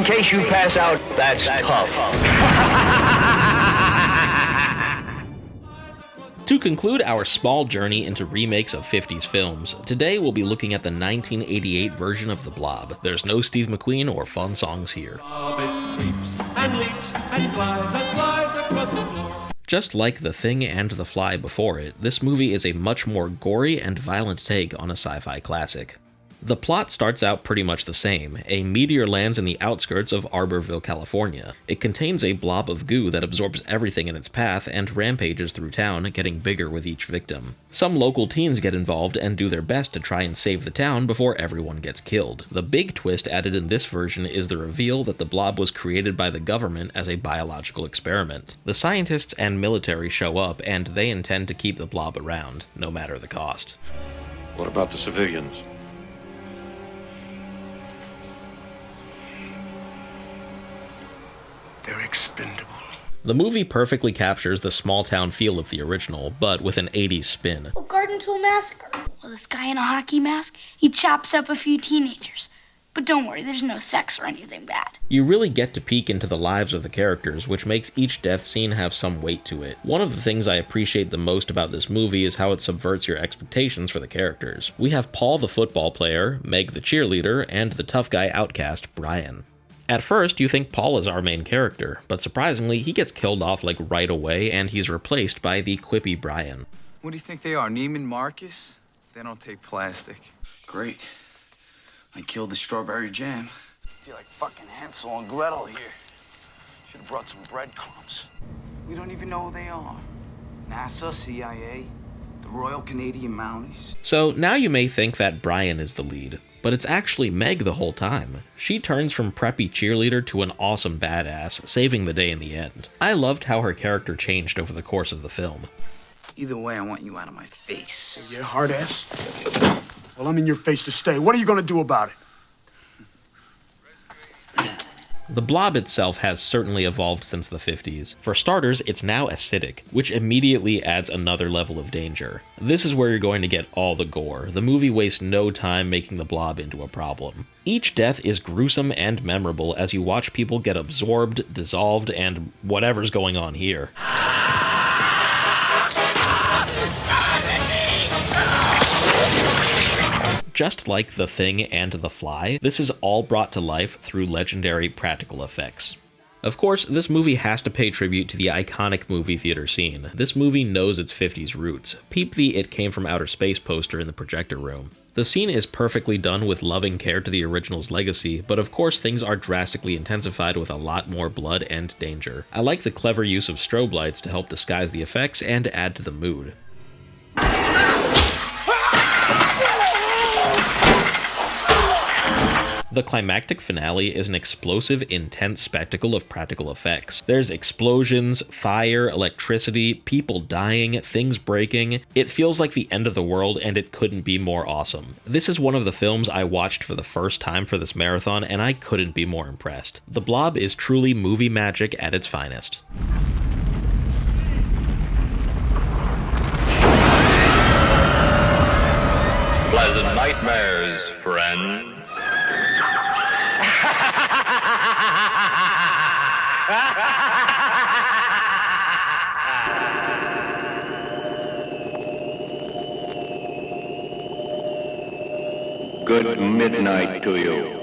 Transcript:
case you pass out, that's tough. To conclude our small journey into remakes of 50s films, today we'll be looking at the 1988 version of The Blob. There's no Steve McQueen or fun songs here. Just like The Thing and The Fly before it, this movie is a much more gory and violent take on a sci-fi classic. The plot starts out pretty much the same. A meteor lands in the outskirts of Arborville, California. It contains a blob of goo that absorbs everything in its path and rampages through town, getting bigger with each victim. Some local teens get involved and do their best to try and save the town before everyone gets killed. The big twist added in this version is the reveal that the blob was created by the government as a biological experiment. The scientists and military show up, and they intend to keep the blob around, no matter the cost. What about the civilians? They're expendable. The movie perfectly captures the small-town feel of the original, but with an 80s spin. A Garden Tool Massacre. Well, this guy in a hockey mask, he chops up a few teenagers. But don't worry, there's no sex or anything bad. You really get to peek into the lives of the characters, which makes each death scene have some weight to it. One of the things I appreciate the most about this movie is how it subverts your expectations for the characters. We have Paul the football player, Meg the cheerleader, and the tough guy outcast, Brian. At first, you think Paul is our main character, but surprisingly, he gets killed off like right away, and he's replaced by the quippy Brian. What do you think they are, Neiman Marcus? They don't take plastic. Great. I killed the strawberry jam. I feel like fucking Hansel and Gretel here. Should have brought some breadcrumbs. We don't even know who they are. NASA, CIA, the Royal Canadian Mounties. So now you may think that Brian is the lead, but it's actually Meg the whole time. She turns from preppy cheerleader to an awesome badass, saving the day in the end. I loved how her character changed over the course of the film. Either way, I want you out of my face. Yeah, hard ass. Well, I'm in your face to stay. What are you gonna do about it? The blob itself has certainly evolved since the 50s. For starters, it's now acidic, which immediately adds another level of danger. This is where you're going to get all the gore. The movie wastes no time making the blob into a problem. Each death is gruesome and memorable as you watch people get absorbed, dissolved, and whatever's going on here. Just like The Thing and The Fly, this is all brought to life through legendary practical effects. Of course, this movie has to pay tribute to the iconic movie theater scene. This movie knows its 50s roots. Peep the "It Came from Outer Space" poster in the projector room. The scene is perfectly done with loving care to the original's legacy, but of course things are drastically intensified with a lot more blood and danger. I like the clever use of strobe lights to help disguise the effects and add to the mood. The climactic finale is an explosive, intense spectacle of practical effects. There's explosions, fire, electricity, people dying, things breaking. It feels like the end of the world, and it couldn't be more awesome. This is one of the films I watched for the first time for this marathon, and I couldn't be more impressed. The Blob is truly movie magic at its finest. Pleasant nightmares, friends. Good midnight to you.